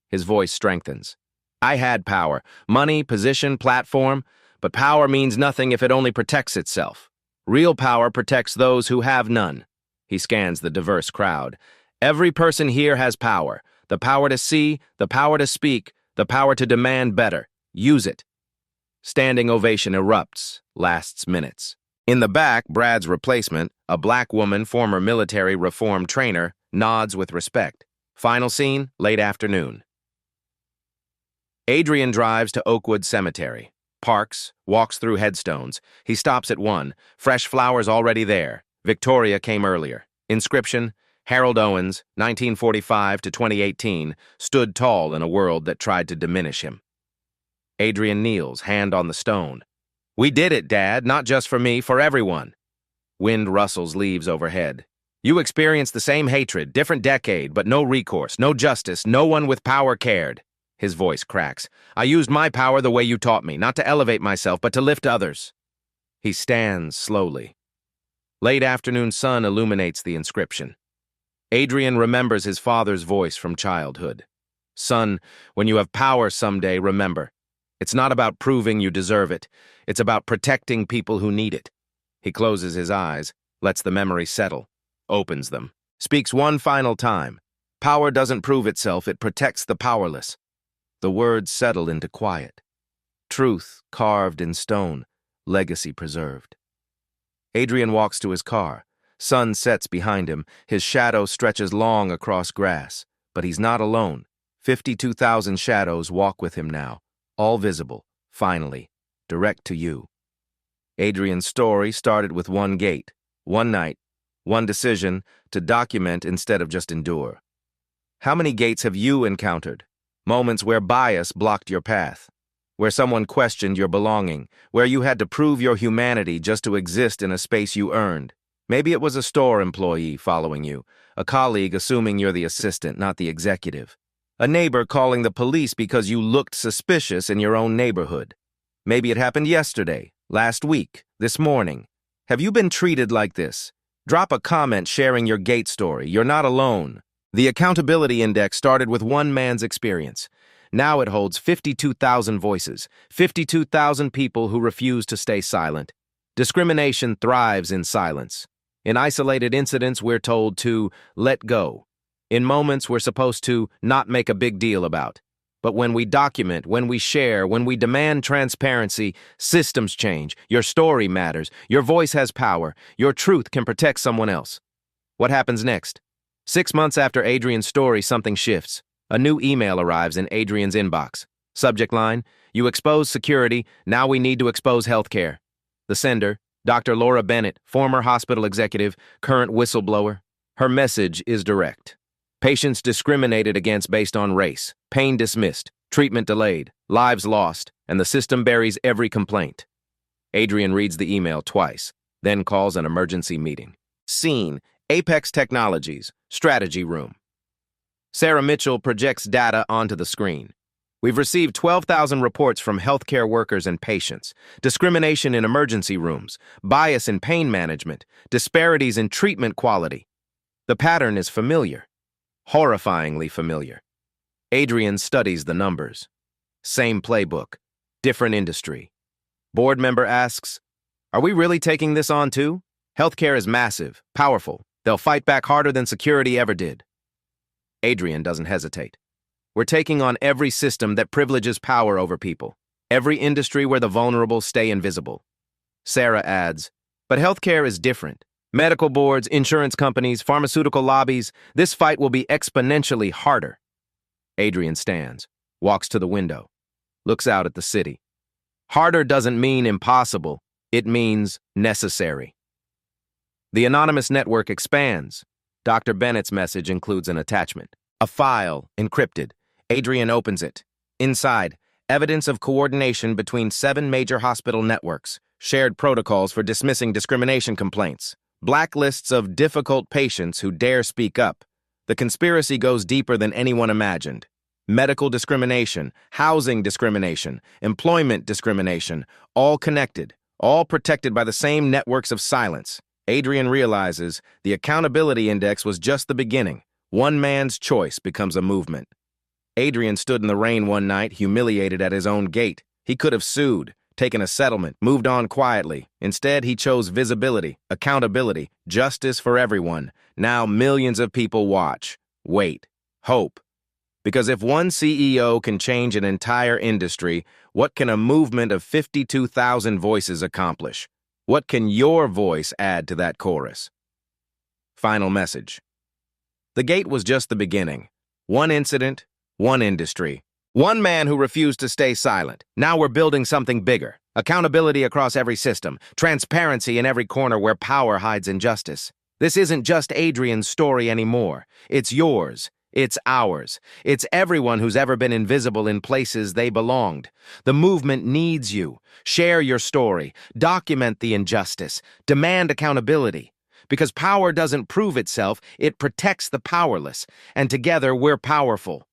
His voice strengthens. I had power, money, position, platform, but power means nothing if it only protects itself. Real power protects those who have none. He scans the diverse crowd. Every person here has power. The power to see, the power to speak, the power to demand better. Use it. Standing ovation erupts, lasts minutes. In the back, Brad's replacement, a black woman, former military reform trainer, nods with respect. Final scene, late afternoon. Adrian drives to Oakwood Cemetery. Parks, walks through headstones. He stops at one. Fresh flowers already there. Victoria came earlier. Inscription, Harold Owens, 1945 to 2018, stood tall in a world that tried to diminish him. Adrian kneels, hand on the stone. We did it, Dad, not just for me, for everyone. Wind rustles leaves overhead. You experienced the same hatred, different decade, but no recourse, no justice, no one with power cared. His voice cracks. I used my power the way you taught me, not to elevate myself, but to lift others. He stands slowly. Late afternoon sun illuminates the inscription. Adrian remembers his father's voice from childhood. Son, when you have power someday, remember. It's not about proving you deserve it. It's about protecting people who need it. He closes his eyes, lets the memory settle, opens them, speaks one final time. Power doesn't prove itself, it protects the powerless. The words settle into quiet. Truth carved in stone, legacy preserved. Adrian walks to his car. Sun sets behind him. His shadow stretches long across grass. But he's not alone. 52,000 shadows walk with him now, all visible, finally, direct to you. Adrian's story started with one gate, one night, one decision to document instead of just endure. How many gates have you encountered? Moments where bias blocked your path, where someone questioned your belonging, where you had to prove your humanity just to exist in a space you earned. Maybe it was a store employee following you, a colleague assuming you're the assistant, not the executive, a neighbor calling the police because you looked suspicious in your own neighborhood. Maybe it happened yesterday, last week, this morning. Have you been treated like this? Drop a comment sharing your gate story. You're not alone. The Accountability Index started with one man's experience. Now it holds 52,000 voices, 52,000 people who refuse to stay silent. Discrimination thrives in silence. In isolated incidents, we're told to let go. In moments, we're supposed to not make a big deal about. But when we document, when we share, when we demand transparency, systems change. Your story matters. Your voice has power. Your truth can protect someone else. What happens next? 6 months after Adrian's story, something shifts. A new email arrives in Adrian's inbox. Subject line, "You expose security, now we need to expose healthcare." The sender, Dr. Laura Bennett, former hospital executive, current whistleblower. Her message is direct. Patients discriminated against based on race, pain dismissed, treatment delayed, lives lost, and the system buries every complaint. Adrian reads the email twice, then calls an emergency meeting. Scene, Apex Technologies, Strategy Room. Sarah Mitchell projects data onto the screen. We've received 12,000 reports from healthcare workers and patients, discrimination in emergency rooms, bias in pain management, disparities in treatment quality. The pattern is familiar. Horrifyingly familiar. Adrian studies the numbers. Same playbook, different industry. Board member asks, "Are we really taking this on too? Healthcare is massive, powerful. They'll fight back harder than security ever did." Adrian doesn't hesitate. "We're taking on every system that privileges power over people, every industry where the vulnerable stay invisible." Sarah adds, "But healthcare is different. Medical boards, insurance companies, pharmaceutical lobbies, this fight will be exponentially harder." Adrian stands, walks to the window, looks out at the city. Harder doesn't mean impossible, it means necessary. The anonymous network expands. Dr. Bennett's message includes an attachment. A file, encrypted. Adrian opens it. Inside, evidence of coordination between 7 major hospital networks, shared protocols for dismissing discrimination complaints, blacklists of difficult patients who dare speak up. The conspiracy goes deeper than anyone imagined. Medical discrimination, housing discrimination, employment discrimination, all connected, all protected by the same networks of silence. Adrian realizes the accountability index was just the beginning. One man's choice becomes a movement. Adrian stood in the rain one night, humiliated at his own gate. He could have sued, taken a settlement, moved on quietly. Instead, he chose visibility, accountability, justice for everyone. Now millions of people watch, wait, hope. Because if one CEO can change an entire industry, what can a movement of 52,000 voices accomplish? What can your voice add to that chorus? Final message. The gate was just the beginning. One incident, one industry. One man who refused to stay silent. Now we're building something bigger. Accountability across every system. Transparency in every corner where power hides injustice. This isn't just Adrian's story anymore. It's yours. It's ours. It's everyone who's ever been invisible in places they belonged. The movement needs you. Share your story. Document the injustice. Demand accountability. Because power doesn't prove itself, it protects the powerless. And together, we're powerful.